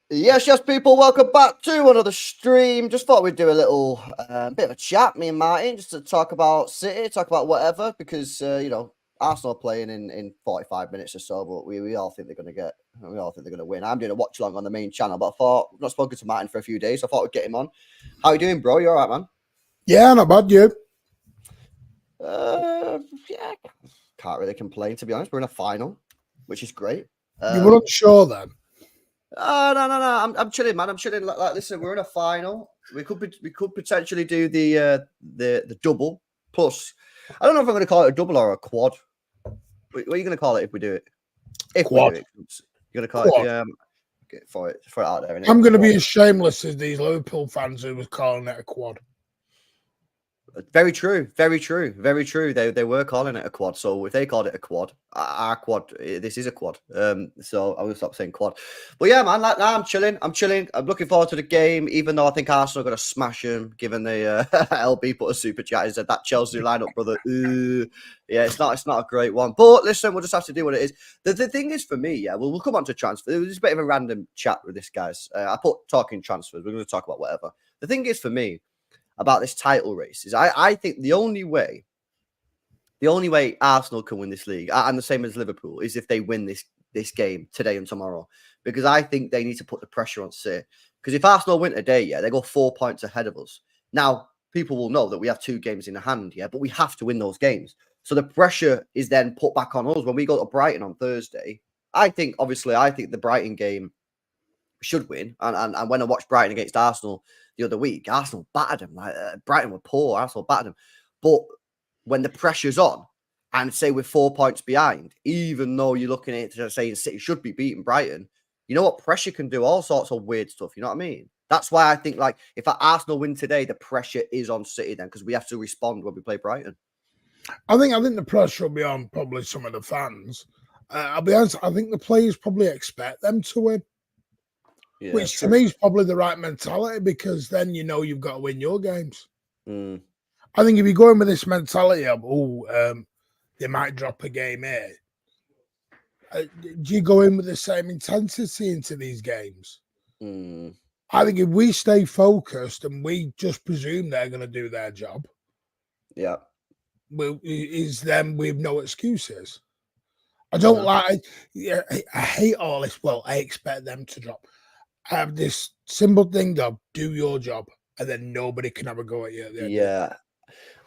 Yes, people, welcome back to another stream. Just thought we'd do a little bit of a chat, me and Martin, just to talk about City, talk about whatever, because, Arsenal are playing in 45 minutes or so, but we all think they're going to win. I'm doing a watch along on the main channel, but I thought, I've not spoken to Martin for a few days, so I thought we'd get him on. How you doing, bro? You all right, man? Yeah, not bad, you. Yeah, can't really complain, to be honest. We're in a final, which is great. You were unsure then? Oh no! I'm chilling, man. I'm chilling. Like, listen, we're in a final. We could potentially do the double plus. I don't know if I'm going to call it a double or a quad. What are you going to call it if we do it? If Quad. we do it, you're going to call Quad. it for it out there. I'm going to be as shameless as these Liverpool fans who was calling it a quad. Very true. They were calling it a quad. So if they called it a quad, our quad, this is a quad. So I will stop saying quad. But yeah, man, like now I'm chilling. I'm looking forward to the game, even though I think Arsenal are going to smash them. Given the LB put a super chat, he said that Chelsea lineup, brother. Yeah, it's not a great one. But listen, we'll just have to do what it is. The thing is for me, yeah, we'll come on to transfer. It was a bit of a random chat with this guys. I put talking transfers. We're going to talk about whatever. The thing is for me about this title race is I think the only way Arsenal can win this league, and the same as Liverpool, is if they win this game today and tomorrow. Because I think they need to put the pressure on City. Because if Arsenal win today, yeah, they go 4 points ahead of us. Now, people will know that we have 2 games in the hand, yeah, but we have to win those games. So the pressure is then put back on us when we go to Brighton on Thursday. I think the Brighton game should win. And when I watched Brighton against Arsenal the other week, Arsenal battered them. Like Brighton were poor, Arsenal battered them. But when the pressure's on, and say we're 4 points behind, even though you're looking at it saying City should be beating Brighton, you know what? Pressure can do all sorts of weird stuff. You know what I mean? That's why I think, like, if Arsenal win today, the pressure is on City then, because we have to respond when we play Brighton. I think the pressure will be on probably some of the fans. I'll be honest, I think the players probably expect them to win. Yeah, which to me is probably the right mentality, because then you know you've got to win your games. I think if you go in with this mentality of, they might drop a game here, do you go in with the same intensity into these games? I think if we stay focused and we just presume they're going to do their job, yeah, is them with no excuses. I don't like. I hate all this. Well, I expect them to drop. I have this simple thing of do your job, and then nobody can have a go at you. Yeah,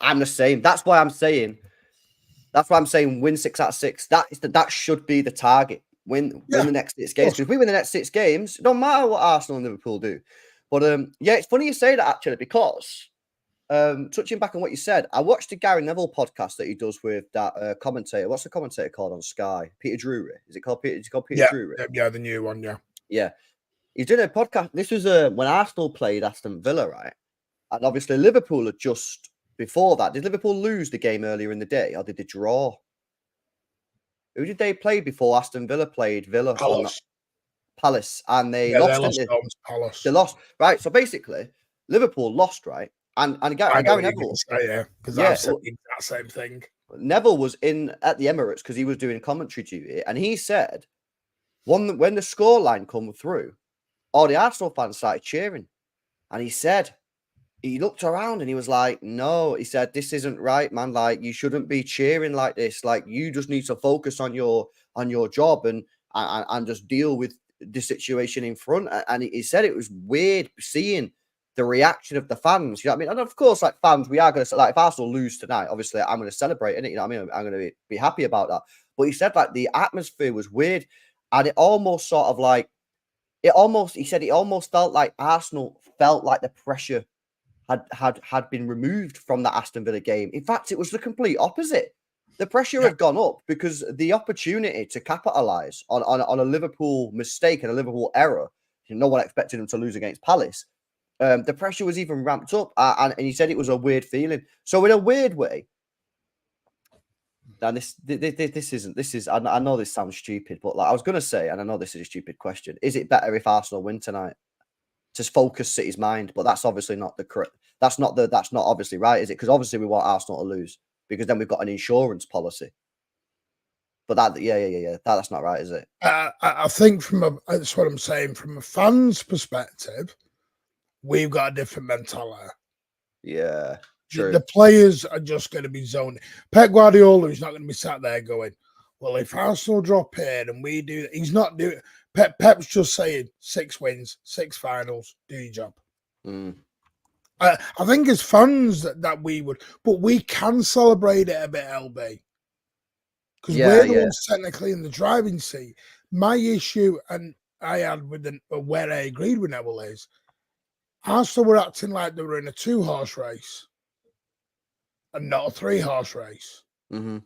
I'm the same. That's why I'm saying win 6 out of 6. That should be the target. Win the next 6 games. Because if we win the next 6 games, it don't matter what Arsenal and Liverpool do. But yeah, it's funny you say that actually, because touching back on what you said, I watched the Gary Neville podcast that he does with that commentator. What's the commentator called on Sky? Peter Drury. Is it called Peter? Is it called Peter Drury? Yeah, the new one. Yeah. He's doing a podcast. This was when Arsenal played Aston Villa, right? And obviously Liverpool had just before that. Did Liverpool lose the game earlier in the day, or did they draw? Who did they play before Aston Villa played Villa? Palace, and they lost. They lost, right? So basically, Liverpool lost, right? And Gary Neville, because I said the exact same thing. Neville was in at the Emirates because he was doing commentary duty, and he said, when the scoreline come through, all the Arsenal fans started cheering, and he said, he looked around and he was like, no, he said, this isn't right, man. Like, you shouldn't be cheering like this. Like, you just need to focus on your job and just deal with the situation in front. And he said it was weird seeing the reaction of the fans. You know what I mean? And of course, like fans, we are going to, like, if Arsenal lose tonight, obviously I'm going to celebrate it. You know what I mean? I'm going to be happy about that. But he said, like, the atmosphere was weird. And it almost sort of like, he said it almost felt like Arsenal felt like the pressure had been removed from the Aston Villa game. In fact, it was the complete opposite. The pressure had gone up because the opportunity to capitalise on a Liverpool mistake and a Liverpool error, no one expected them to lose against Palace. The pressure was even ramped up, and he said it was a weird feeling. So in a weird way, now this is. I know this sounds stupid, but like I was gonna say, and I know this is a stupid question: is it better if Arsenal win tonight? To focus City's mind, but that's obviously not the correct. That's not obviously right, is it? Because obviously we want Arsenal to lose, because then we've got an insurance policy. But that's not right, is it? I think that's what I'm saying. From a fan's perspective, we've got a different mentality. Yeah, true. The players are just going to be zoning. Pep Guardiola is not going to be sat there going, well, if Arsenal drop in and we do, he's not doing. Pep's just saying 6 wins, 6 finals, do your job. I think as fans that we would, but we can celebrate it a bit, LB, because we're the ones technically in the driving seat. My issue, and I had with where I agreed with Neville, is Arsenal were acting like they were in a 2-horse race and not a 3-horse race. Mm-hmm.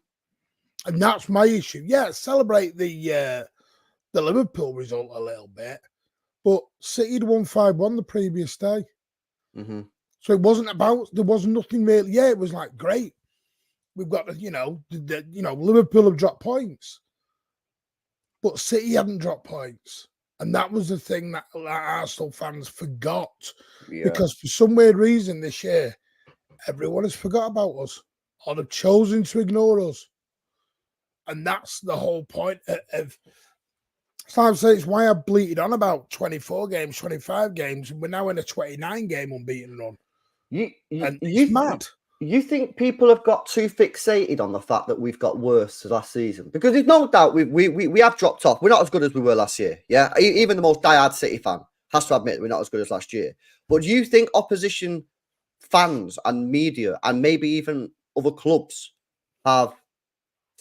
And that's my issue. Yeah, celebrate the Liverpool result a little bit, but City had won 5-1 the previous day. Mm-hmm. So it wasn't about, there was nothing really. Yeah, it was like, great. We've got, Liverpool have dropped points, but City hadn't dropped points. And that was the thing that Arsenal fans forgot. Yeah. Because for some weird reason this year, everyone has forgot about us or they've chosen to ignore us. And that's the whole point of so I'd say it's why I bleated on about 24 games, 25 games, and we're now in a 29-game unbeaten run. It's mad. You think people have got too fixated on the fact that we've got worse last season? Because there's no doubt we have dropped off. We're not as good as we were last year. Yeah, even the most diehard City fan has to admit we're not as good as last year. But do you think opposition fans and media and maybe even other clubs have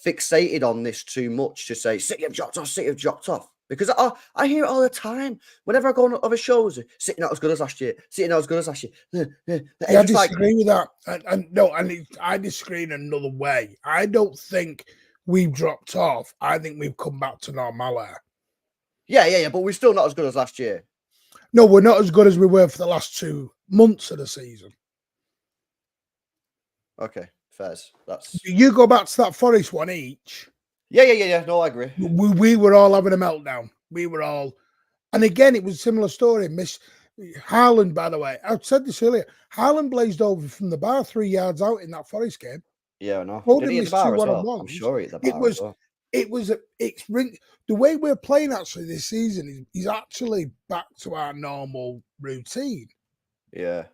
fixated on this too much to say City have dropped off, City have dropped off? Because I hear it all the time. Whenever I go on other shows, City not as good as last year. City not as good as last year. I disagree with that. I disagree in another way. I don't think we've dropped off. I think we've come back to normality. Yeah. But we're still not as good as last year. No, we're not as good as we were for the last 2 months of the season. Okay, fairs. That's you go back to that Forest one each. Yeah. No, I agree. We were all having a meltdown. We were all, and again, it was a similar story. Miss Haaland, by the way, I said this earlier. Haaland blazed over from the bar 3 yards out in that Forest game. Yeah, I know. Did he hit the bar as well? I'm sure he hit the bar as well. It's the way we're playing actually this season is actually back to our normal routine. Yeah.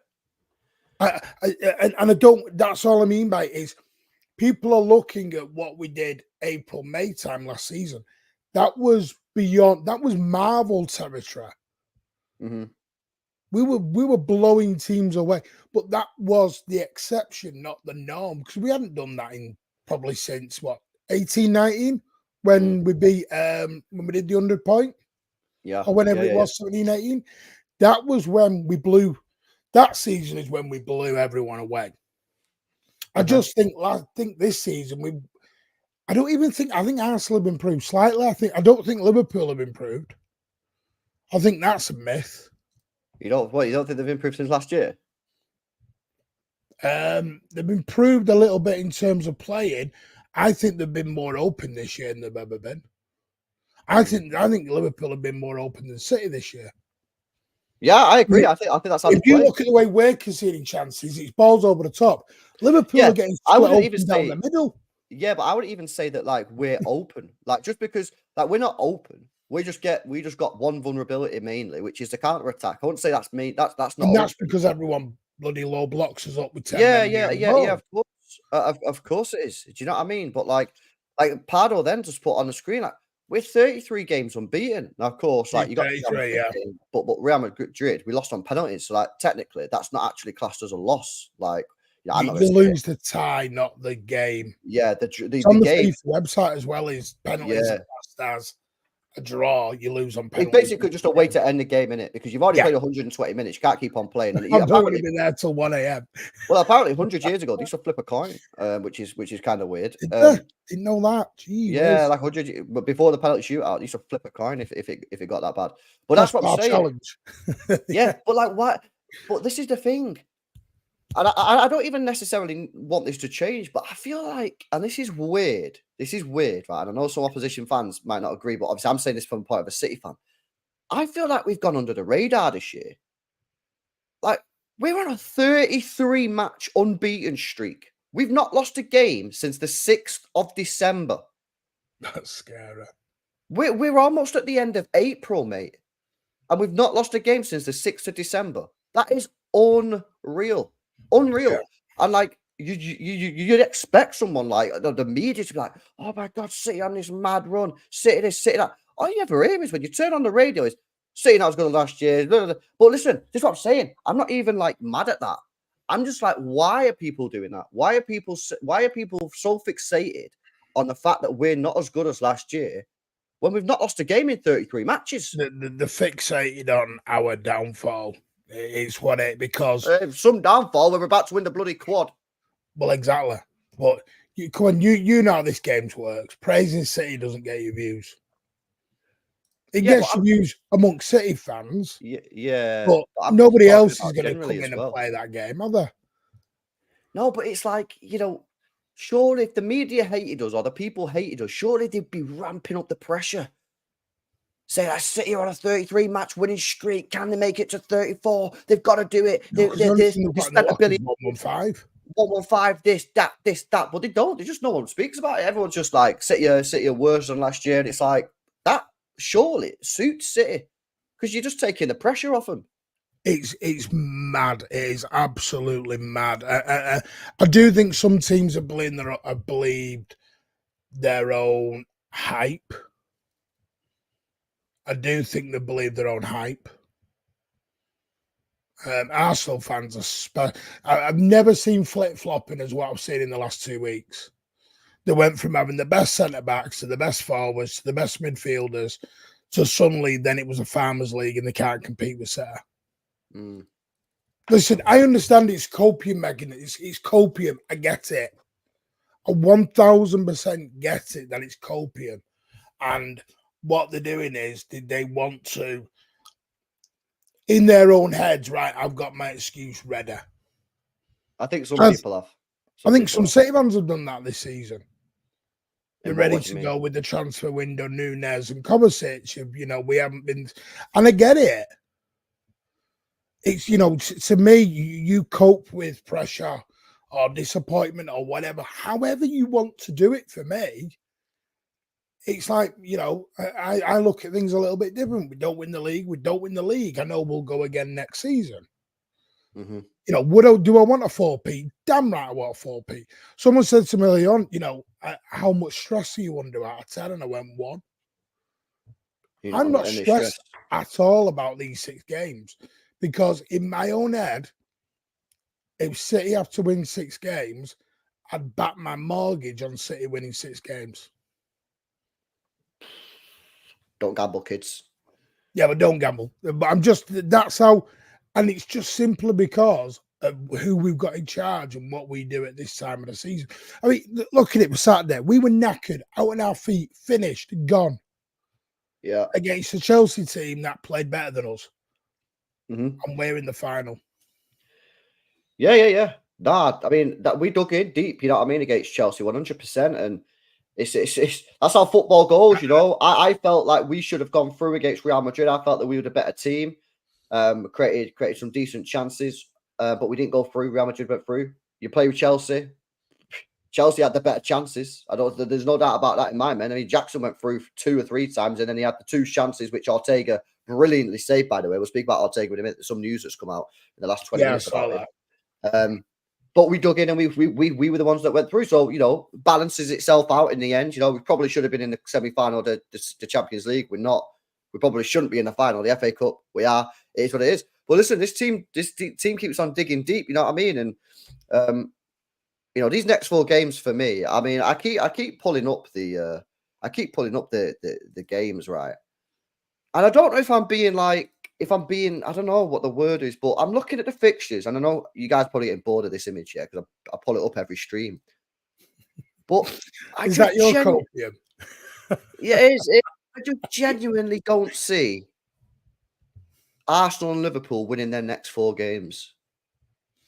And I don't. That's all I mean by it is people are looking at what we did April, May time last season. That was beyond. That was Marvel territory. Mm-hmm. We were blowing teams away, but that was the exception, not the norm, because we hadn't done that in probably since 18, 19 when we beat when we did the 100 point, or whenever it was 17, 18. That was when we blew. That season is when we blew everyone away. I just think this season I think Arsenal have improved slightly. I don't think Liverpool have improved. I think that's a myth. You don't think they've improved since last year? They've improved a little bit in terms of playing. I think they've been more open this year than they've ever been. I think Liverpool have been more open than City this year. Yeah, I agree. I think that's how if you look at the way we're conceding chances, it's balls over the top. Liverpool are getting split open down the middle. Yeah, but I wouldn't even say that like we're open. Like just because like we're not open, we just got one vulnerability mainly, which is the counter attack. I wouldn't say that's me. That's not. And that's because everyone bloody low blocks us up with 10. Yeah. Of course it is. Do you know what I mean? But like Pardo then just put on the screen like we're 33 games unbeaten. Now, of course, like you got 33, game, but Real Madrid, we lost on penalties. So like technically, that's not actually classed as a loss. Like you lose the tie, not the game. Yeah, the game FIFA website as well is penalties as a draw. You lose on penalties. It's basically just a way to end the game, innit? Because you've already played 120 minutes. You can't keep on playing. And I'm not going to be there till 1 a.m. Well, apparently 100 years ago, they used to flip a coin, which is kind of weird. Didn't know that. Jeez. Yeah, like 100. But before the penalty shootout, they used to flip a coin if it got that bad. But that's what I'm saying. Challenge. Yeah, but like what? But this is the thing. And I don't even necessarily want this to change, but I feel like, and this is weird, right? And I know some opposition fans might not agree, but obviously I'm saying this from the point of a City fan. I feel like we've gone under the radar this year. Like, we're on a 33-match unbeaten streak. We've not lost a game since the 6th of December. That's scary. We're almost at the end of April, mate, and we've not lost a game since the 6th of December. That is unreal. Yeah. And like you'd expect someone like the media to be like, "Oh my God, City on this mad run, City this, City that." All you ever hear is when you turn on the radio is City not as good as last year. Blah, blah, blah. But listen, this is what I'm saying. I'm not even like mad at that. I'm just like, why are people doing that? Why are people so fixated on the fact that we're not as good as last year when we've not lost a game in 33 matches? The fixated on our downfall is what it, because some downfall, we're about to win the bloody quad. Well, exactly. But come on, you know how this game works. Praising City doesn't get you views. It gets you views amongst City fans. Yeah. But nobody else is going to come in and play that game, are they? No, but it's like, surely if the media hated us or the people hated us, surely they'd be ramping up the pressure. Say, I City on a 33 match winning streak. Can they make it to 34? They've got to do it. No, they spent $1 billion. 115. 115, this, that. But they don't. They just, no one speaks about it. Everyone's just like, City are worse than last year. And it's like, that surely suits City because you're just taking the pressure off them. It's mad. It is absolutely mad. I do think some teams have believed their own hype. I do think they believe their own hype. Arsenal fans I've never seen flip-flopping as what I've seen in the last 2 weeks. They went from having the best centre-backs to the best forwards to the best midfielders to suddenly then it was a farmers league and they can't compete with City. Listen, I understand it's copium, Megan. It's copium. I get it. I 1000% get it that it's copium. And what they're doing is they want to, in their own heads, right, I've got my excuse ready. I think some people have. I think some City fans have done that this season. They're ready to go with the transfer window, Nunes and Kovacic. We haven't been, and I get it. It's, to me, you cope with pressure or disappointment or whatever, however you want to do it. For me, it's like, I look at things a little bit different. We don't win the league. I know we'll go again next season. Mm-hmm. Do I want a 4P? Damn right I want a 4P. Someone said to me early on, how much stress are you under out of 10? And I went 1. I'm not stressed at all about these 6 games because in my own head, if City have to win 6 games, I'd bat my mortgage on City winning 6 games. Don't gamble, kids. Yeah, but don't gamble. But that's how, and it's just simply because of who we've got in charge and what we do at this time of the season. I mean, look at it. We sat there. We were knackered, out on our feet, finished, gone. Yeah. Against the Chelsea team that played better than us. Mm-hmm. And we're in the final. Yeah. Nah, I mean, that we dug in deep, against Chelsea, 100%. And it's that's how football goes, I felt like we should have gone through against Real Madrid. I felt that we were the better team. Created some decent chances, but we didn't go through. Real Madrid went through. You play with Chelsea. Chelsea had the better chances. There's no doubt about that in my mind. I mean, Jackson went through 2 or 3 times, and then he had the 2 chances, which Ortega brilliantly saved, by the way. We'll speak about Ortega in a minute. There's some news that's come out in the last 20 minutes about it. But we dug in and we were the ones that went through. So, balances itself out in the end. We probably should have been in the semi-final of the Champions League. We're not. We probably shouldn't be in the final. The FA Cup, we are. It is what it is. But listen, this team keeps on digging deep. You know what I mean? And these next 4 games for me. I mean, I keep pulling up the games, right? And I don't know if I'm being I don't know what the word is, but I'm looking at the fixtures, and I know you guys probably getting bored of this image here because I pull it up every stream. But is that your copium? Yeah, it is. I just genuinely don't see Arsenal and Liverpool winning their next 4 games.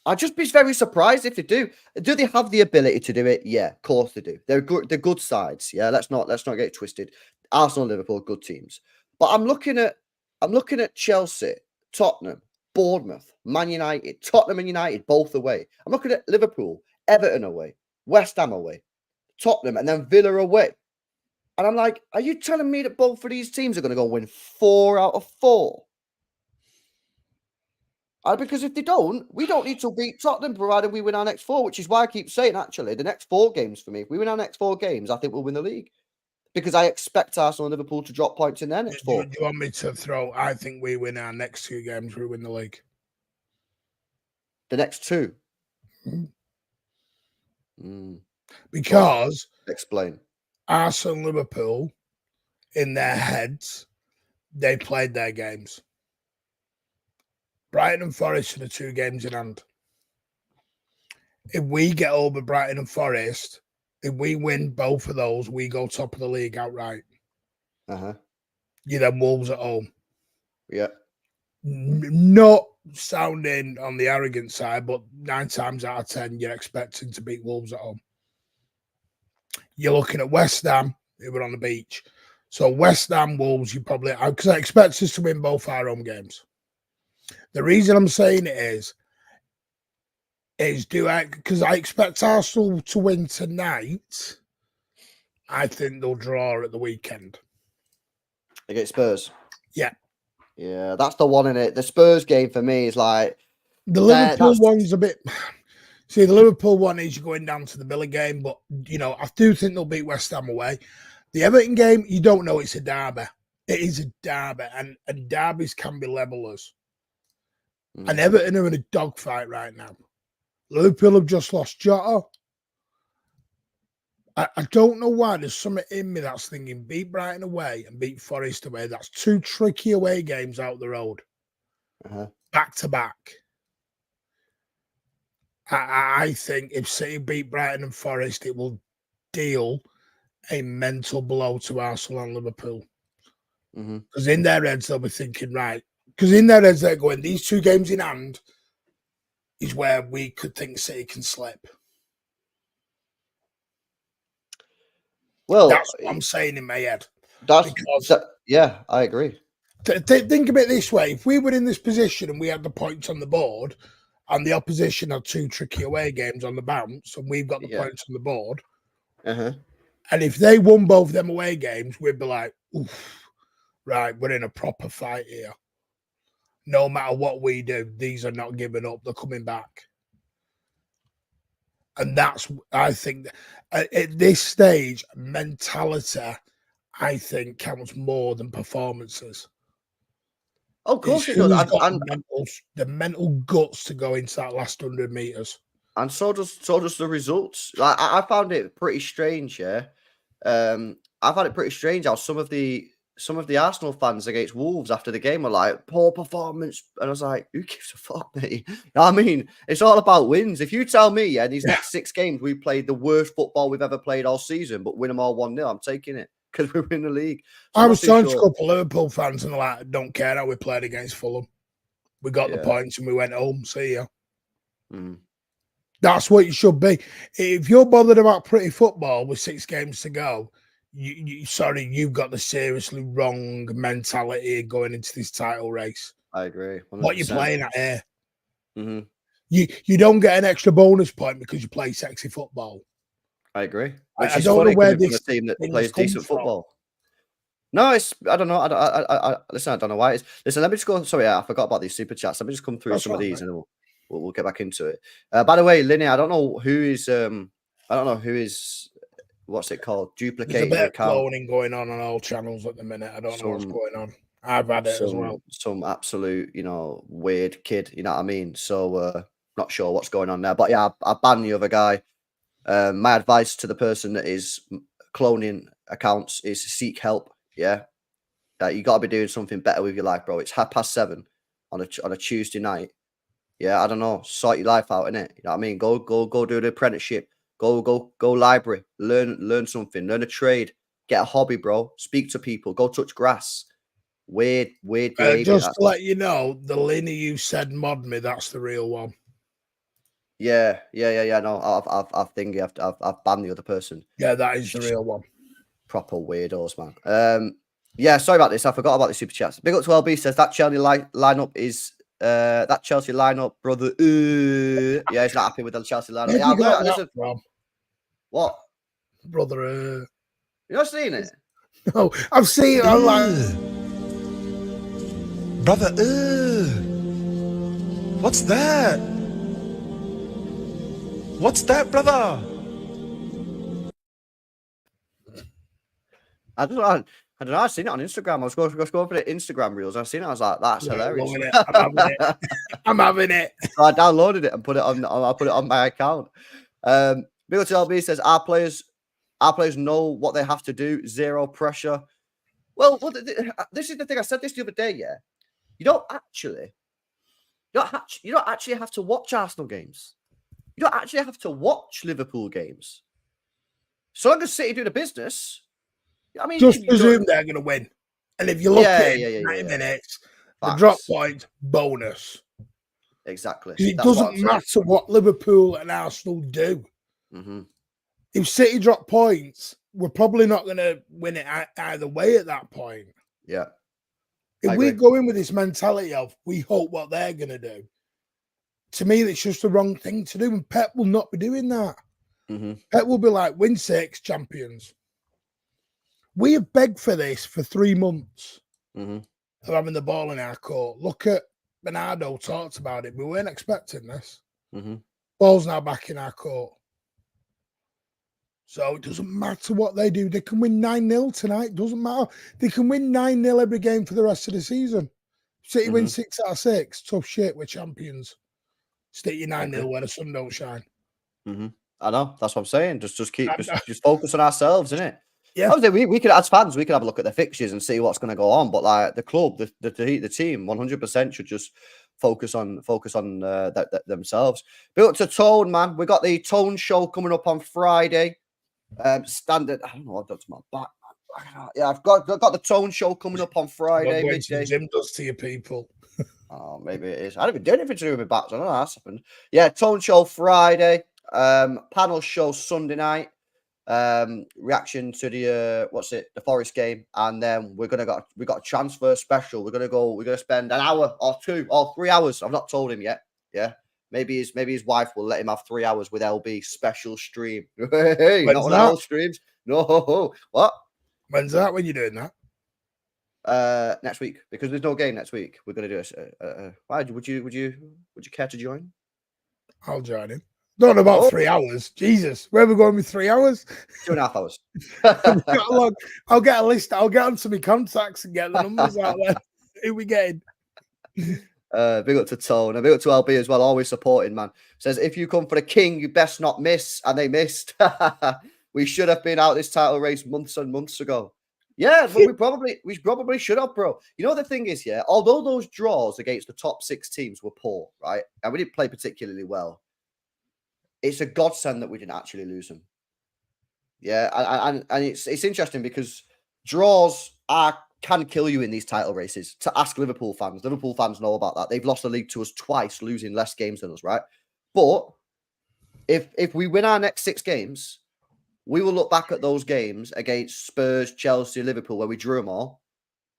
I'd just be very surprised if they do. Do they have the ability to do it? Yeah, of course they do. They're good sides. Yeah, let's not get it twisted. Arsenal and Liverpool are good teams. But I'm looking at Chelsea, Tottenham, Bournemouth, Man United, Tottenham and United both away. I'm looking at Liverpool, Everton away, West Ham away, Tottenham, and then Villa away. And I'm like, are you telling me that both of these teams are going to go win 4 out of 4? Because if they don't, we don't need to beat Tottenham, provided we win our next 4, which is why I keep saying, actually, the next 4 games for me, if we win our next 4 games, I think we'll win the league. Because I expect Arsenal and Liverpool to drop points in their next 4. Do you want me to throw? I think we win our next 2 games, we win the league. The next 2? Because explain. Arsenal and Liverpool, in their heads, they played their games. Brighton and Forest are the 2 games in hand. If we get over Brighton and Forest, if we win both of those, we go top of the league outright. You then Wolves at home. Yeah. Not sounding on the arrogant side, but 9 times out of 10, you're expecting to beat Wolves at home. You're looking at West Ham, who were on the beach. So West Ham, Wolves, you probably, because I expect us to win both our home games. The reason I'm saying it is because I expect Arsenal to win tonight. I think they'll draw at the weekend. Against Spurs? Yeah. Yeah, that's the one in it. The Spurs game for me is like... The Liverpool one's a bit... See, the Liverpool one is you're going down to the Villa game, but, I do think they'll beat West Ham away. The Everton game, you don't know it's a derby. It is a derby, and derbies can be levelers. And Everton are in a dogfight right now. Liverpool have just lost Jota. I don't know why. There's something in me that's thinking beat Brighton away and beat Forest away. That's 2 tricky away games out the road. Back to back. I think if City beat Brighton and Forest, it will deal a mental blow to Arsenal and Liverpool. Because in their heads, they'll be thinking, right, because in their heads, they're going, these 2 games in hand is where we could think City can slip. Well, that's what I'm saying in my head. Yeah, I agree. Think of it this way. If we were in this position and we had the points on the board and the opposition had 2 tricky away games on the bounce and we've got the points on the board, and if they won both them away games, we'd be like, oof, right, we're in a proper fight here. No matter what we do, these are not giving up. They're coming back. And that's, I think, at this stage, mentality, I think, counts more than performances. Oh, of course it does. The mental guts to go into that last 100 meters. And so does the results. Like, I found it pretty strange, yeah. I found it pretty strange how some of the Arsenal fans against Wolves after the game were like, poor performance. And I was like, who gives a fuck, mate? You know what I mean? It's all about wins. If you tell me, in these next 6 games, we played the worst football we've ever played all season, but win them all 1-0, I'm taking it because we're in the league. So I was talking to a couple of Liverpool fans and they're like, don't care how we played against Fulham. We got the points and we went home. See ya. That's what you should be. If you're bothered about pretty football with 6 games to go, you've got the seriously wrong mentality going into this title race. I agree. 100%. What you're playing at here. You don't get an extra bonus point because you play sexy football. I agree. I don't know where this team that plays decent football. No, I don't know. Listen, I don't know why it's. Listen, let me just go. Sorry, I forgot about these super chats. Let me just come through some of these, and we'll get back into it. By the way, Linny, I don't know who is. What's it called? Duplicating There's a bit account. of cloning going on all channels at the minute. I don't know what's going on. I've had it as well. Some absolute, weird kid. You know what I mean? So not sure what's going on there. But yeah, I banned the other guy. My advice to the person that is cloning accounts is to seek help. Yeah, that you got to be doing something better with your life, bro. It's 7:30 on a Tuesday night. Yeah, I don't know. Sort your life out, innit? You know what I mean? Go do the apprenticeship. Go library. Learn something. Learn a trade. Get a hobby, bro. Speak to people. Go touch grass. Weird behavior. Just to let you know, the Linny you said mod me. That's the real one. Yeah. No, I've banned the other person. Yeah, that is the real one. Proper weirdos, man. Yeah, sorry about this. I forgot about the super chats. Big up to LB says that Chelsea lineup is that Chelsea lineup, brother. Yeah, he's not happy with the Chelsea lineup. Yeah, listen. From? What, brother? You're not seeing it. No, I've seen it. I'm like, brother, what's that? What's that, brother? I don't know. I've seen it on Instagram. I was going for the Instagram reels. I've seen it. I was like, that's hilarious. Loving it. I'm having it. I'm having it. So I downloaded it and put it on. I put it on my account. Bill LB says our players know what they have to do. Zero pressure. Well, this is the thing. I said this the other day. Yeah, you don't actually have to watch Arsenal games. You don't actually have to watch Liverpool games. So long as City do the business. I mean, just presume they're going to win. And if you look at it, 90 minutes, the drop point, bonus. Exactly. It doesn't matter what Liverpool and Arsenal do. Mm-hmm. If City drop points, we're probably not going to win it either way at that point. Yeah. If we go in with this mentality of we hope what they're going to do, to me, it's just the wrong thing to do. And Pep will not be doing that. Mm-hmm. Pep will be like, win 6 champions. We have begged for this for 3 months of having the ball in our court. Look at Bernardo talked about it. We weren't expecting this. Ball's now back in our court. So it doesn't matter what they do. They can win 9-0 tonight. Doesn't matter. They can win 9-0 every game for the rest of the season. City win 6 out of 6. Tough shit. We're champions. Stick your 9-0 where the sun don't shine. I know. That's what I'm saying. Just keep just focus on ourselves, innit? Yeah. Obviously, we could, as fans, we could have a look at the fixtures and see what's going to go on. But like the club, the team, 100% should just focus on themselves. Built to Tone, man. We got the Tone show coming up on Friday. Standard. I don't know what I've done to my back. Yeah, I've got the Tone show coming up on Friday midday. Jim does to your people. Oh, maybe it is. I don't even do anything to do with my back. So I don't know that's happened. Yeah, Tone show Friday. Panel show Sunday night. Reaction to the Forest game, and then we got a transfer special. We're gonna spend an hour or 2 or 3 hours. I've not told him yet. Yeah, maybe his wife will let him have 3 hours with LB special stream. Hey, not one of those streams. No, what? When's that? When you doing that? Next week, because there's no game next week. We're gonna do why would you care to join? I'll join him. Not about 3 hours. Jesus, where are we going with 3 hours? 2.5 hours. I'll get a list. I'll get onto my contacts and get the numbers out there. Who we getting? Big up to Tone and big up to LB as well. Always supporting, man. Says if you come for the king, you best not miss. And they missed. We should have been out this title race months and months ago. Yeah, but we probably should have, bro. You know the thing is, yeah. Although those draws against the top 6 teams were poor, right, and we didn't play particularly well. It's a godsend that we didn't actually lose them. Yeah, and it's interesting because draws can kill you in these title races. To ask Liverpool fans know about that. They've lost the league to us twice, losing less games than us, right? But if we win our next 6 games, we will look back at those games against Spurs, Chelsea, Liverpool, where we drew them all,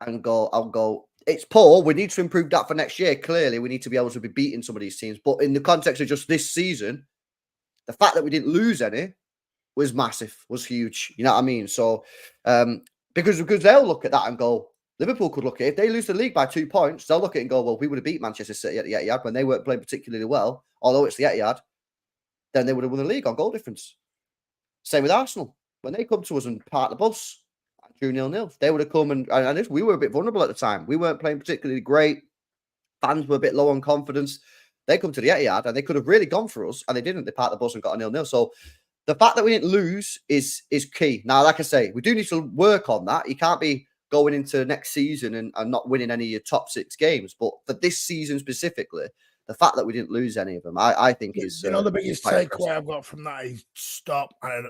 and I'll go, it's poor. We need to improve that for next year. Clearly, we need to be able to be beating some of these teams. But in the context of just this season, the fact that we didn't lose any was massive, was huge. You know what I mean? So, because they'll look at that and go, Liverpool could look at it. If they lose the league by 2 points, they'll look at it and go, well, we would have beat Manchester City at the Etihad when they weren't playing particularly well, although it's the Etihad, then they would have won the league on goal difference. Same with Arsenal. When they come to us and park the bus, drew 0-0, they would have come and we were a bit vulnerable at the time. We weren't playing particularly great. Fans were a bit low on confidence. They come to the Etihad and they could have really gone for us, and they didn't. They parked the bus and got a 0-0. So the fact that we didn't lose is key. Now, like I say, we do need to work on that. You can't be going into next season and not winning any of your top 6 games. But for this season specifically, the fact that we didn't lose any of them, I think is... the biggest takeaway I've got from that is stop. And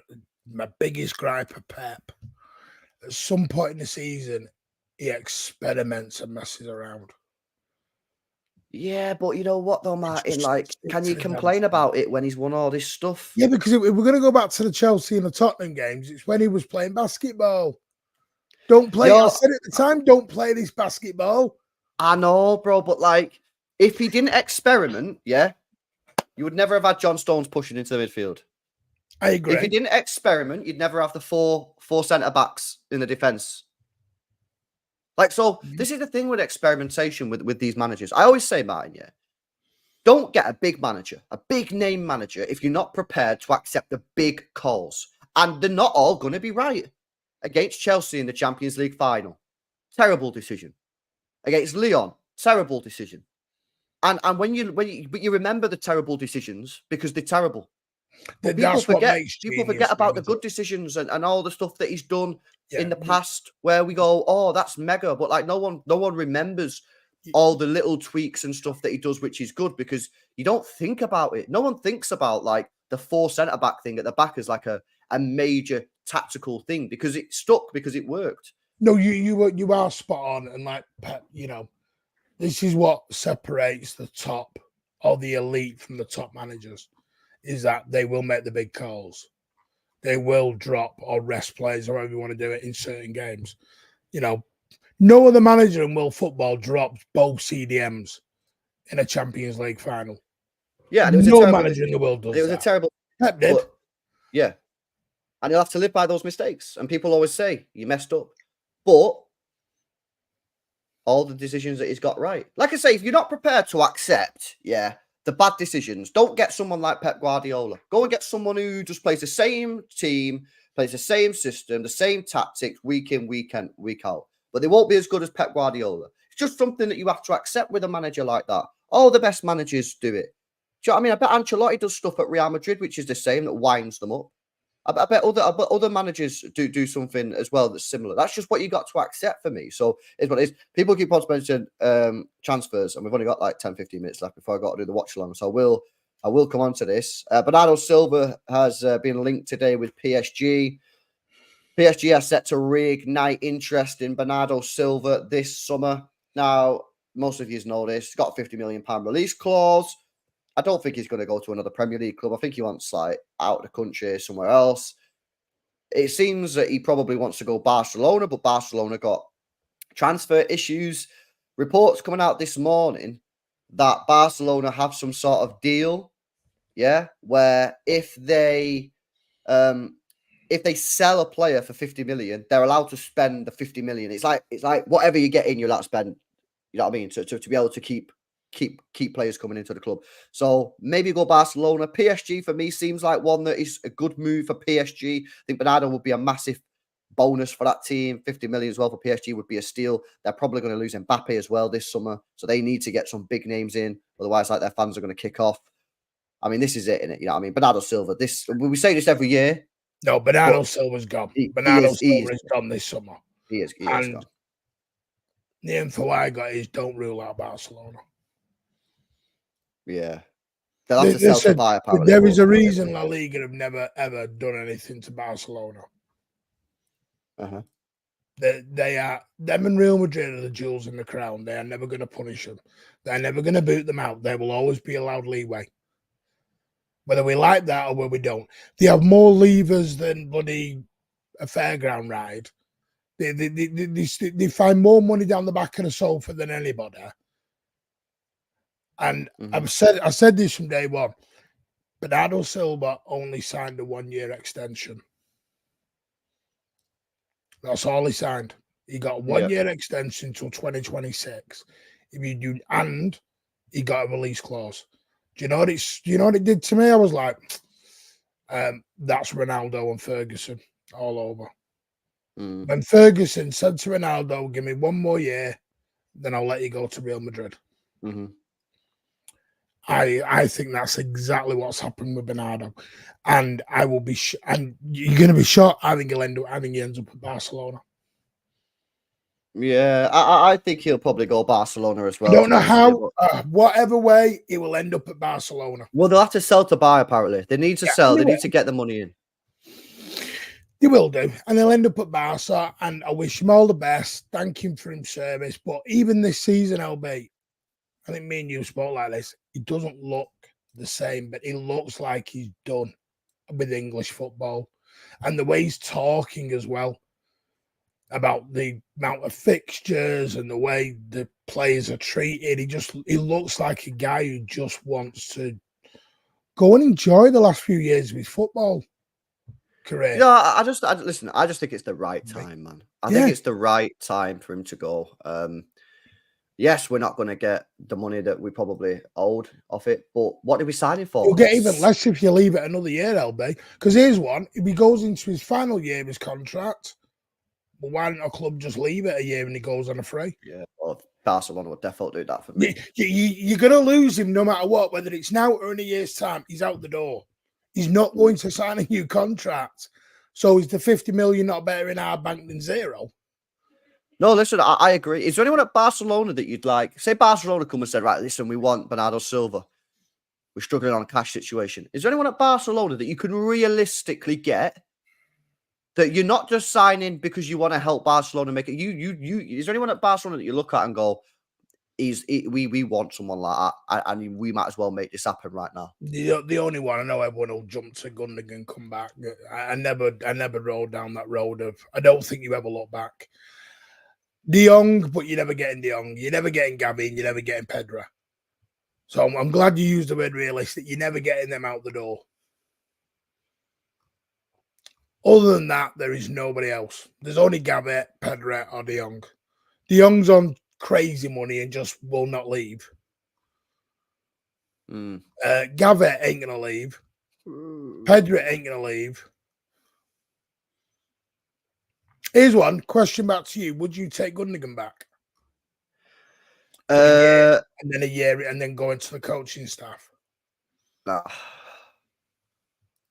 my biggest gripe of Pep, at some point in the season, he experiments and messes around. Yeah, but you know what though, Martin? Like, can you complain about it when he's won all this stuff? Yeah, because if we're going to go back to the Chelsea and the Tottenham games, it's when he was playing basketball. Don't play. I said at the time, don't play this basketball. I know, bro, but like, if he didn't experiment, yeah, you would never have had John Stones pushing into the midfield. I agree. If you didn't experiment, you'd never have the four centre backs in the defence. Like, so this is the thing with experimentation with these managers. I always say, Martin, yeah, don't get a big manager, a big name manager, if you're not prepared to accept the big calls. And they're not all going to be right. Against Chelsea in the Champions League final, terrible decision. Against Lyon, terrible decision. And when you remember the terrible decisions because they're terrible. But people forget about the good decisions and all the stuff that he's done in the past where we go, oh, that's mega. But like no one remembers all the little tweaks and stuff that he does, which is good because you don't think about it. No one thinks about like the 4 centre back thing at the back as like a major tactical thing because it stuck, because it worked. No, you are spot on. And like Pep, you know, this is what separates the top or the elite from the top managers, is that they will make the big calls. They will drop or rest players, or however you want to do it, in certain games. You know, no other manager in world football dropped both CDMs in a Champions League final. Yeah, and it was no manager in the world does. It was a terrible. Pep did. Yeah, and you'll have to live by those mistakes. And people always say you messed up, but all the decisions that he's got right. Like I say, if you're not prepared to accept, the bad decisions, don't get someone like Pep Guardiola. Go and get someone who just plays the same team, plays the same system, the same tactics week in, week out. But they won't be as good as Pep Guardiola. It's just something that you have to accept with a manager like that. All the best managers do it. Do you know what I mean? I bet Ancelotti does stuff at Real Madrid, which is the same, that winds them up. I bet other managers do something as well that's similar. That's just what you got to accept for me. So it's what it is. People keep on mentioning transfers, and we've only got like 10, 15 minutes left before I got to do the watch along. So I will come on to this. Bernardo Silva has been linked today with PSG. PSG are set to reignite interest in Bernardo Silva this summer. Now, most of you know this. He's got a £50 million release clause. I don't think he's going to go to another Premier League club. I think he wants like out of the country, somewhere else. It seems that he probably wants to go Barcelona, but Barcelona got transfer issues. Reports coming out this morning that Barcelona have some sort of deal, where if they sell a player for 50 million, they're allowed to spend the 50 million. It's like whatever you get in, you're allowed to spend. You know what I mean? To be able to keep players coming into the club. So maybe go Barcelona. PSG for me seems like one that is a good move for PSG. I think Bernardo would be a massive bonus for that team. 50 million as well for PSG would be a steal. They're probably going to lose Mbappe as well this summer. So they need to get some big names in. Otherwise, like, their fans are going to kick off. I mean, this is it, innit? You know what I mean? Bernardo Silva, we say this every year. No, Bernardo Silva's gone. Bernardo Silva is gone this summer. He is gone. The info I got is don't rule out Barcelona. Yeah. They'll have to sell to buy, apparently. There is a reason La Liga have never, ever done anything to Barcelona. Uh-huh. They are, them and Real Madrid are the jewels in the crown. They are never going to punish them. They're never going to boot them out. They will always be allowed leeway. Whether we like that or whether we don't. They have more levers than bloody a fairground ride. They find more money down the back of the sofa than anybody. And I said this from day one. Bernardo Silva only signed a 1-year extension. That's all he signed. He got a 1-year extension till 2026. And he got a release clause. Do you know what it did to me? I was like, that's Ronaldo and Ferguson all over. When Ferguson said to Ronaldo, give me 1 more year, then I'll let you go to Real Madrid. I think that's exactly what's happened with Bernardo. And I will be, and you're going to be shocked. I think he ends up at Barcelona. Yeah, I think he'll probably go Barcelona as well. I don't know how, whatever way, he will end up at Barcelona. Well, they'll have to sell to buy, apparently. They need to sell. They need to get the money in. They will do. And they'll end up at Barca. And I wish him all the best. Thank him for his service. But even this season, LB, I think me and you spoke like this. He doesn't look the same, but he looks like he's done with English football. And the way he's talking as well about the amount of fixtures and the way the players are treated. He looks like a guy who just wants to go and enjoy the last few years of his football. career. No, I just think it's the right time, man. I think it's the right time for him to go. Yes, we're not going to get the money that we probably owed off it, but what did we sign him for? You'll get even less if you leave it another year, LB. Because here's one: if he goes into his final year of his contract, well, why don't a club just leave it a year and he goes on a free? Yeah, well, Barcelona would definitely do that for me. You're going to lose him no matter what, whether it's now or in a year's time. He's out the door. He's not going to sign a new contract. So is the 50 million not better in our bank than zero? No, listen, I agree. Is there anyone at Barcelona that you'd like? Say Barcelona come and said, right, listen, we want Bernardo Silva. We're struggling on a cash situation. Is there anyone at Barcelona that you can realistically get that you're not just signing because you want to help Barcelona make it? Is there anyone at Barcelona that you look at and go, we want someone like that, and we might as well make this happen right now? The only one I know, everyone will jump to Gundogan, come back. I never rolled down that road of. I don't think you ever look back. De Jong, but you're never getting De Jong. You're never getting Gavi, and you're never getting Pedro. So I'm glad you used the word realistic. You're never getting them out the door. Other than that, there is nobody else. There's only Gavi, Pedro, or De Jong. De Jong's on crazy money and just will not leave. Gavi ain't going to leave. Pedro ain't going to leave. Here's one question back to you. Would you take Gundogan back? And then a year and then go into the coaching staff? No,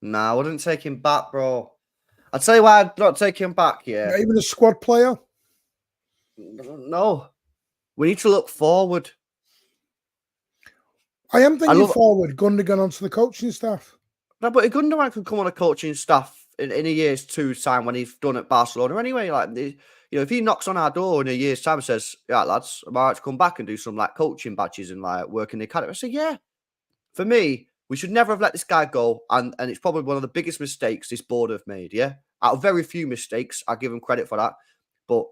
I wouldn't take him back, bro. I'll tell you why I'd not take him back, yeah. Not even a squad player? No. We need to look forward. I am thinking forward, Gundogan onto the coaching staff. No, but Gundogan can come on a coaching staff in a year's time when he's done at Barcelona anyway. Like, if he knocks on our door in a year's time and says, yeah, lads, am I right to come back and do some like coaching badges and like work in the academy? I say, yeah. For me, we should never have let this guy go. And it's probably one of the biggest mistakes this board have made, yeah? Out of very few mistakes, I give him credit for that. But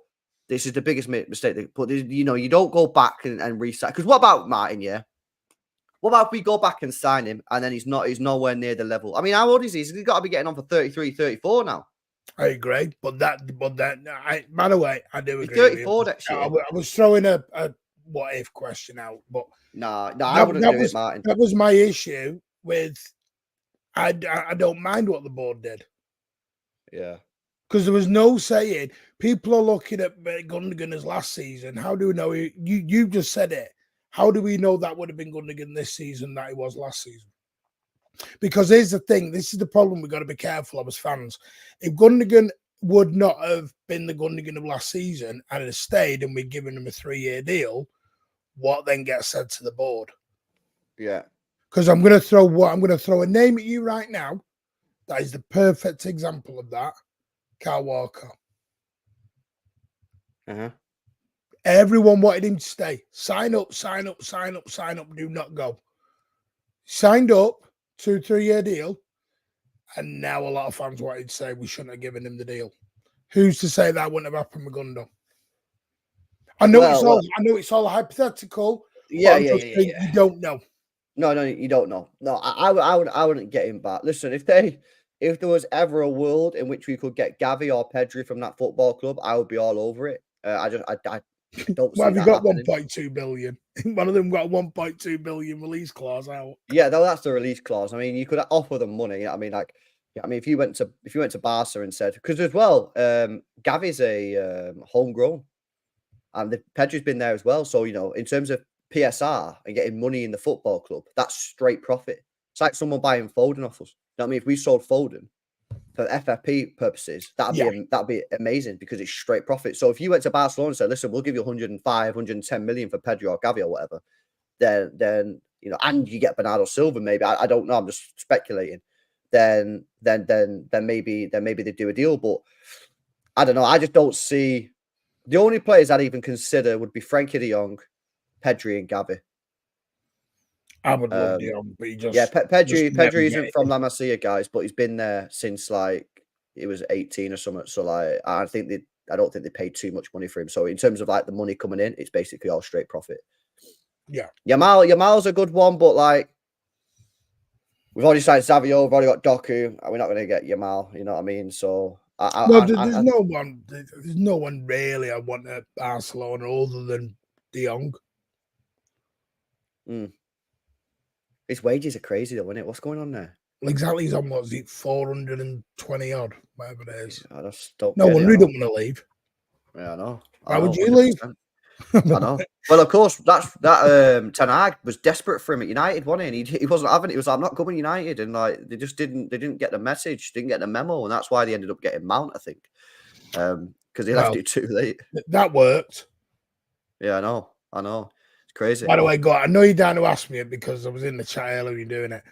this is the biggest mistake. But, you don't go back and resign. Because what about Martin, yeah? What about if we go back and sign him and then he's nowhere near the level? I mean, how old is he? He's got to be getting on for 33, 34 now. I agree. But by the way, I do agree. He's 34 next year. I was throwing a what if question out, but no, I wouldn't do it, Martin. That was my issue with. I don't mind what the board did. Yeah. Because there was no saying. People are looking at Gundogan as last season. How do we know? You just said it. How do we know that would have been Gundogan this season that it was last season? Because here's the thing. This is the problem we've got to be careful of as fans. If Gundogan would not have been the Gundogan of last season and had stayed and we'd given him a 3-year deal, what then gets said to the board? Yeah. Because I'm going to throw a name at you right now. That is the perfect example of that. Karl Walker. Uh-huh. Everyone wanted him to stay. Sign up, sign up, sign up, sign up. Do not go. Signed up, 2-3-year deal. And now a lot of fans wanted to say we shouldn't have given him the deal. Who's to say that wouldn't have happened with Gundo? I know it's all hypothetical. Yeah. You don't know. No, you don't know. No, I wouldn't get him back. Listen, if there was ever a world in which we could get Gavi or Pedri from that football club, I would be all over it. I don't. Well, have you got 1.2 billion? One of them got 1.2 billion release clause out. Yeah, that's the release clause. I mean, you could offer them money. I mean, if you went to Barca and said, because as well, Gavi's a homegrown, and Pedri's been there as well. So in terms of PSR and getting money in the football club, that's straight profit. It's like someone buying Foden off us. You know what I mean? If we sold Foden for FFP purposes, that'd be amazing because it's straight profit. So if you went to Barcelona and said, listen, we'll give you 105, 110 million for Pedro or Gavi or whatever, then and you get Bernardo Silva, maybe, I don't know, I'm just speculating, then maybe they do a deal. But I don't know. I just don't see. The only players I'd even consider would be Frankie de Jong, Pedri and Gavi. I would love De Jong, but Pedri isn't from La Masia, guys, but he's been there since like he was 18 or something. So like, I don't think they paid too much money for him. So in terms of like the money coming in, it's basically all straight profit. Yeah, Yamal's a good one, but like we've already signed Savio, we've already got Doku, and we're not going to get Yamal. You know what I mean? So, there's no one. There's no one really I want at Barcelona other than De Jong. His wages are crazy, though, isn't it? What's going on there? Exactly, he's on what's it, 420 odd, whatever it is. I just don't. No wonder he don't want to leave. Yeah, I know. Why would you leave? I know. Well, of course, that Ten Hag was desperate for him at United, wasn't he? And he wasn't having it. He was like, I'm not coming to United, and like they didn't get the message, didn't get the memo, and that's why they ended up getting Mount, I think, because they left it too late. That worked. Yeah, I know. It's crazy. By the way, God, I know you're down to ask me it because I was in the chat earlier doing it.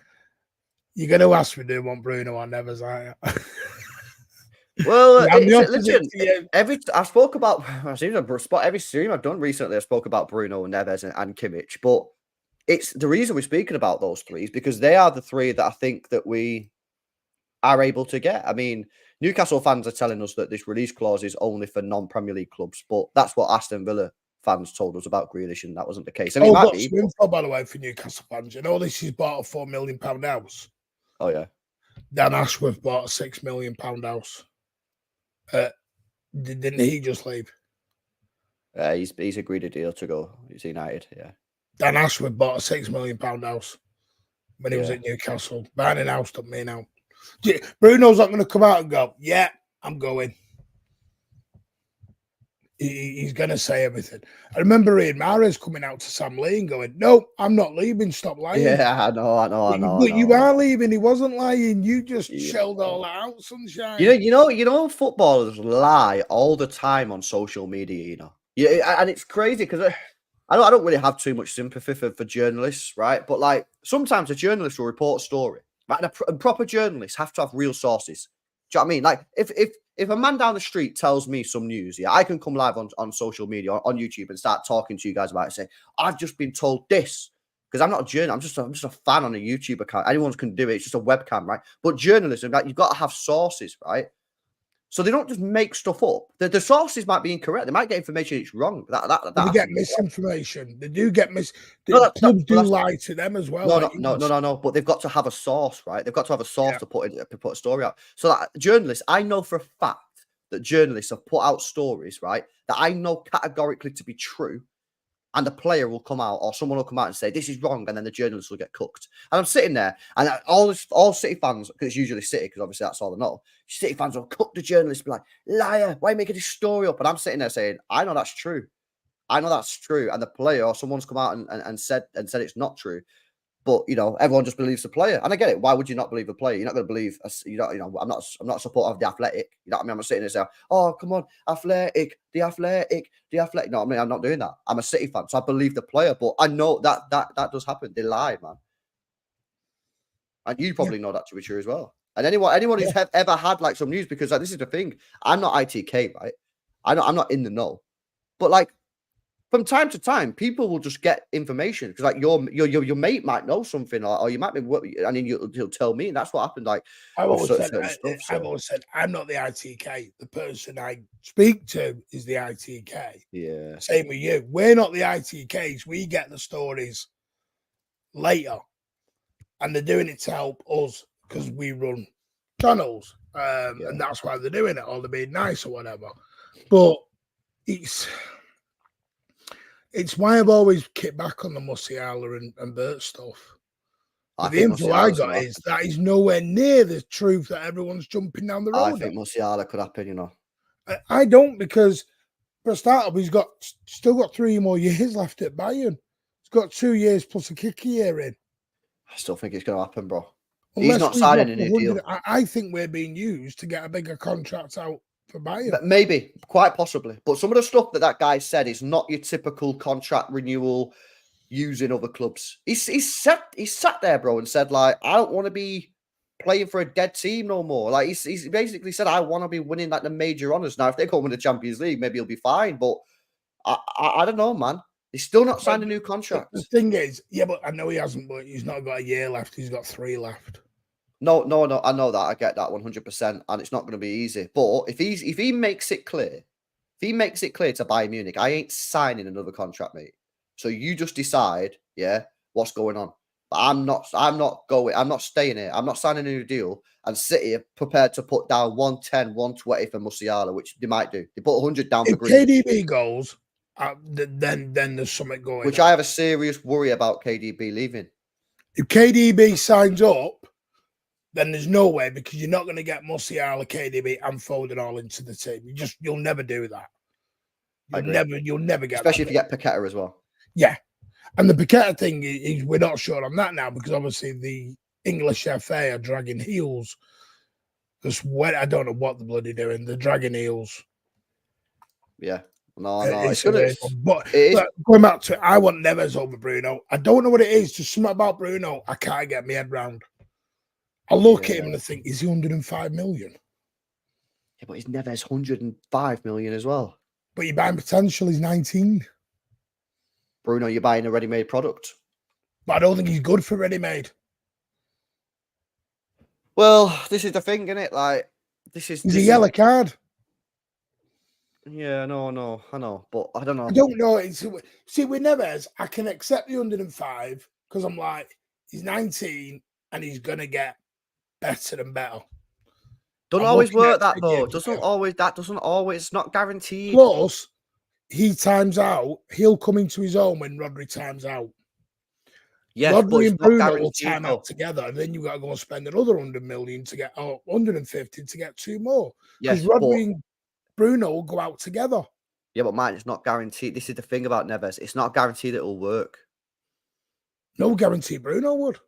You're going to ask me, do you want Bruno or Neves, aren't you? Well, listen, I spoke about every stream I've done recently. I spoke about Bruno, Neves, and Kimmich, but it's the reason we're speaking about those three is because they are the three that I think that we are able to get. I mean, Newcastle fans are telling us that this release clause is only for non-Premier League clubs, but that's what Aston Villa fans told us about Grealish, and that wasn't the case. And it might be. By the way, for Newcastle fans, you know this is bought a £4 million house. Oh yeah, Dan Ashworth bought a £6 million house. Didn't he just leave? He's agreed a deal to go to United. Yeah, Dan Ashworth bought a £6 million house when he was at Newcastle. Buying an house doesn't mean out. Bruno's not going to come out and go, "Yeah, I'm going." He's going to say everything. I remember Ian Mahrez coming out to Sam Lee and going, "No, I'm not leaving. Stop lying." Yeah, I know. But you are leaving. He wasn't lying. You just shelled all that out, sunshine. You know, footballers lie all the time on social media. You know, and it's crazy because I don't really have too much sympathy for journalists, right? But like sometimes a journalist will report a story, right? And proper journalists have to have real sources. Do you know what I mean? Like if a man down the street tells me some news, I can come live on social media, on YouTube, and start talking to you guys about it and say, I've just been told this. Because I'm not a journalist, I'm just a fan on a YouTube account. Anyone can do it. It's just a webcam, right? But journalism, like, you've got to have sources, right? So they don't just make stuff up. The sources might be incorrect. They might get information it's wrong. They get misinformation. They do get clubs do lie to them as well. No. But they've got to have a source, right? They've got to have a source to put a story out. So that journalists, I know for a fact that journalists have put out stories, right, that I know categorically to be true. And the player will come out, or someone will come out and say, this is wrong, and then the journalist will get cooked. And I'm sitting there, and all City fans, because it's usually City, because obviously that's all they know, City fans will cook the journalist, be like, liar, why are you making this story up? And I'm sitting there saying, I know that's true. And the player, or someone's come out and said it's not true. But, you know, everyone just believes the player. And I get it. Why would you not believe the player? You're not going to believe, I'm not a supporter of the Athletic. You know what I mean? I'm not sitting there saying, oh, come on, Athletic. No, I mean, I'm not doing that. I'm a City fan, so I believe the player. But I know that does happen. They lie, man. And you probably know that to be true as well. And anyone who's ever had, like, some news, because like, this is the thing. I'm not ITK, right? I'm not in the know. But, like, from time to time, people will just get information because, like, your mate might know something, or you might be, and then he'll tell me, and that's what happened. Like, I've always said, I'm not the ITK. The person I speak to is the ITK. Yeah. Same with you. We're not the ITKs. We get the stories later, and they're doing it to help us because we run channels, and that's why they're doing it, or they're being nice or whatever. But it's why I've always kicked back on the Musiala and Bert stuff. The info I got is that is nowhere near the truth that everyone's jumping down the road. I think Musiala could happen, you know. I don't, because for a start-up, he's still got 3 more years left at Bayern. He's got 2 years plus a kick year in. I still think it's going to happen, bro. He's not signing a new deal. I think we're being used to get a bigger contract out for Bayern. But maybe, quite possibly. But some of the stuff that guy said is not your typical contract renewal using other clubs. He sat there, bro, and said, like, I don't want to be playing for a dead team no more. Like, he's basically said, I want to be winning, like, the major honours. Now, if they go win the Champions League, maybe he'll be fine. But I don't know, man. He's still not signed a new contract. The thing is, but I know he hasn't, but he's not got a year left. He's got 3 left. No, I know that. I get that 100%, and it's not going to be easy. But if he makes it clear, to Bayern Munich, I ain't signing another contract, mate. So you just decide, what's going on. I'm not staying here. I'm not signing a new deal. And City are prepared to put down 110, 120 for Musiala, which they might do. They put 100 down for If Grealish. KDB goes, then there's something going Which on. I have a serious worry about KDB leaving. If KDB signs up, then there's no way, because you're not going to get Musiala, KDB, and Foden all into the team. You'll never do that. You'll never get especially that if you get Paqueta as well. Yeah. And the Paqueta thing is we're not sure on that now, because obviously the English FA are dragging heels. I don't know what the bloody doing. They're dragging heels. Yeah. No, it's gonna. But going back to it, I want Neves over Bruno. I don't know what it is. Just something about Bruno I can't get my head round. I look at him and I think, is he 105 million? Yeah, but his Neves 105 million as well. But you're buying potential, he's 19. Bruno, you're buying a ready-made product. But I don't think he's good for ready-made. Well, this is the thing, isn't it? Like, he's a yellow card. Yeah, no, I know, but I don't know. I don't know. See, with Neves, I can accept the 105 because I'm like, he's 19 and he's going to get better and better. Don't always work that though. Doesn't always. It's not guaranteed. Plus, he times out. He'll come into his own when Rodri times out. Yes, Rodri and Bruno will time out together, and then you got to go and spend another 100 million to get 150 to get two more. Because Rodri and Bruno will go out together. Yeah, but mine, it's not guaranteed. This is the thing about Neves. It's not guaranteed it will work. No guarantee Bruno would.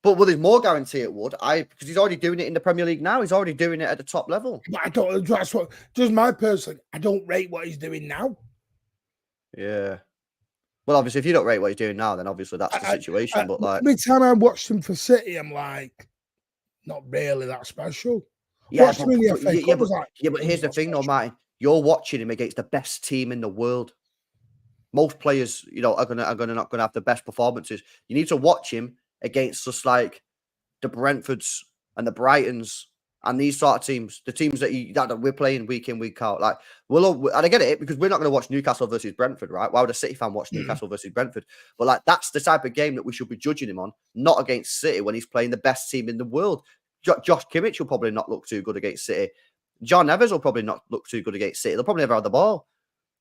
But there's more guarantee it would. Because he's already doing it in the Premier League now. He's already doing it at the top level. But I don't. That's what. Just my person. I don't rate what he's doing now. Yeah. Well, obviously, if you don't rate what he's doing now, then obviously that's the situation. But like every time I watched him for City, I'm like, not really that special. Yeah, but here's the thing, though, Martin. You're watching him against the best team in the world. Most players, are not gonna have the best performances. You need to watch him against just like the Brentfords and the Brightons and these sort of teams, the teams that we're playing week in, week out. Like, and I get it because we're not going to watch Newcastle versus Brentford, right? Why would a City fan watch Newcastle versus Brentford? But like, that's the type of game that we should be judging him on, not against City when he's playing the best team in the world. Josh Kimmich will probably not look too good against City. John Neves will probably not look too good against City. They'll probably never have the ball.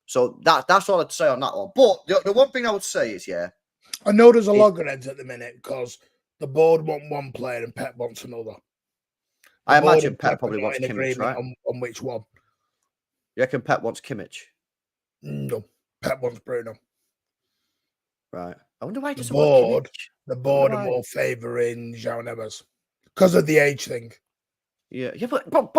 So that's all I'd say on that one. But the one thing I would say is, I know there's a loggerheads at the minute because the board want one player and Pep wants another. I imagine Pep probably wants Kimmich, right? On which one? You reckon Pep wants Kimmich? No, Pep wants Bruno. Right. I wonder why he doesn't want Kimmich. The board are more favouring João Neves because of the age thing. Yeah, but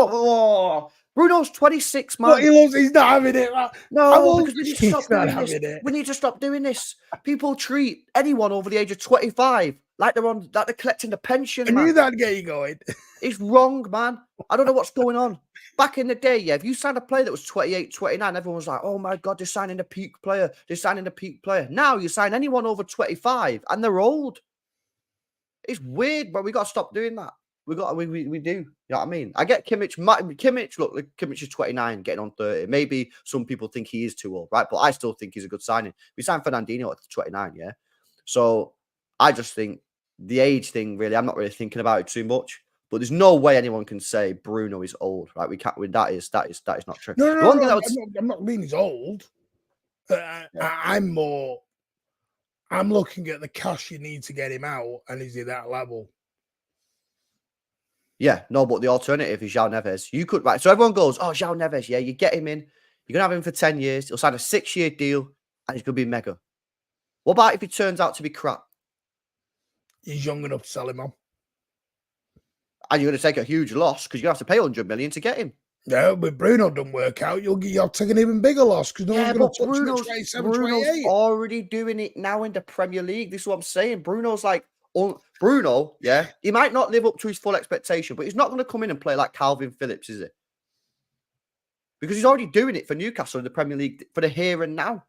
Bruno's 26, man. But he's not having it. Man. No, because we need to stop doing this. We need to stop doing this. People treat anyone over the age of 25 like they're collecting the pension. I knew that'd get you going. It's wrong, man. I don't know what's going on. Back in the day, if you signed a player that was 28, 29, everyone was like, oh my God, they're signing a peak player. Now you sign anyone over 25 and they're old. It's weird, but we got to stop doing that. We do. You know what I mean? I get Kimmich. Look, Kimmich is 29, getting on 30. Maybe some people think he is too old, right? But I still think he's a good signing. We signed Fernandinho at 29, yeah? So I just think the age thing, really, I'm not really thinking about it too much. But there's no way anyone can say Bruno is old, right? We can't. That is not true. No, I'm not mean he's old. I'm looking at the cash you need to get him out, and is he that level? Yeah, no, but the alternative is João Neves. You could, right? So everyone goes, oh, João Neves, yeah, you get him in. You're going to have him for 10 years. He'll sign a 6-year deal, and he's going to be mega. What about if he turns out to be crap? He's young enough to sell him on. And you're going to take a huge loss because you're going to have to pay 100 million to get him. No, but Bruno doesn't work out. You'll take an even bigger loss because no one's going to touch him at 27, 28. Already doing it now in the Premier League. This is what I'm saying. Bruno's like, Bruno, yeah, he might not live up to his full expectation, but he's not going to come in and play like Calvin Phillips, is it? Because he's already doing it for Newcastle in the Premier League for the here and now.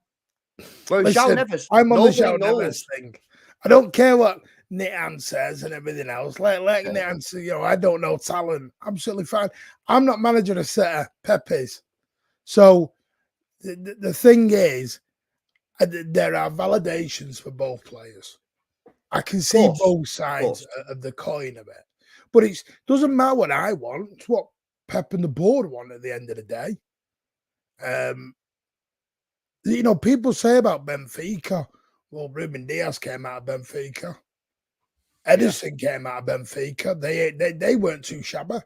Whereas João Neves, I'm on the João Neves thing. I don't care what Nitan says and everything else. Let Nitan say, I don't know talent. Absolutely fine. I'm not managing a set of Pepe's. So the thing is, there are validations for both players. I can see course, both sides of the coin of it, but it doesn't matter what I want. It's what Pep and the board want at the end of the day. You know, people say about Benfica. Well, Ruben Diaz came out of Benfica. Edison came out of Benfica. They weren't too shabby.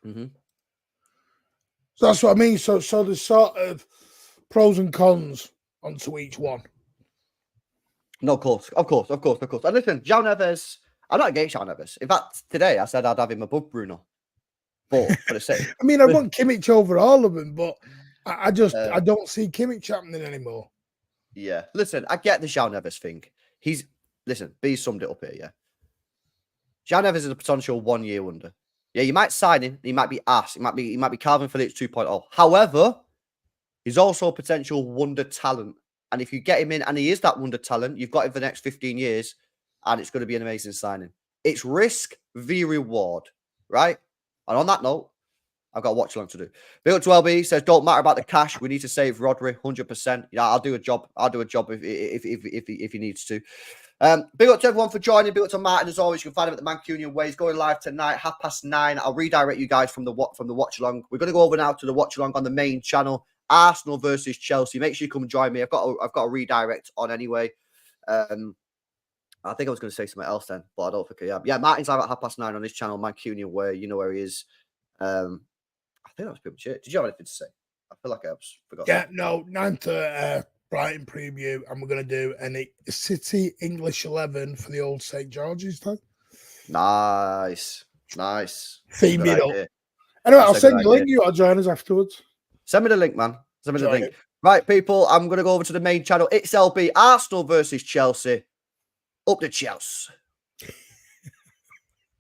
Mm-hmm. So that's what I mean. So there's sort of pros and cons onto each one. No, of course. And listen, João Neves, I'm not against João Neves. In fact, today I said I'd have him above Bruno. But for the sake, I mean, I want Kimmich over all of them, but I don't see Kimmich happening anymore. Yeah, listen, I get the João Neves thing. B summed it up here. Yeah, João Neves is a potential 1 year wonder. Yeah, you might sign him. He might be ass. He might be Calvin Phillips 2.0. However, he's also a potential wonder talent. And if you get him in, and he is that wonder talent, you've got him for the next 15 years, and it's going to be an amazing signing. It's risk v reward, right? And on that note, I've got a watch along to do. Big up to LB, says, don't matter about the cash. We need to save Rodri 100%. Yeah, I'll do a job. if he needs to. Big up to everyone for joining. Big up to Martin as always. You can find him at the Mancunian Way. He's going live tonight, 9:30. I'll redirect you guys from the watch along. We're going to go over now to the watch along on the main channel. Arsenal versus Chelsea. Make sure you come and join me. I've got a redirect on anyway. I think I was going to say something else then, but I don't think I am. Yeah, Martin's live at 9:30 on his channel, Mancunian Way. You know where he is. I think that was pretty much it. Did you have anything to say? I feel like I forgot. Yeah, no, 9:30 Brighton preview, and we're going to do a City English 11 for the old St. George's time. Nice. Theme it up. Anyway, I'll send you the link. You got to join us afterwards. Send me the link, man. Send me the link. Right, people, I'm going to go over to the main channel. It's LB, Arsenal versus Chelsea. Up the Chelsea.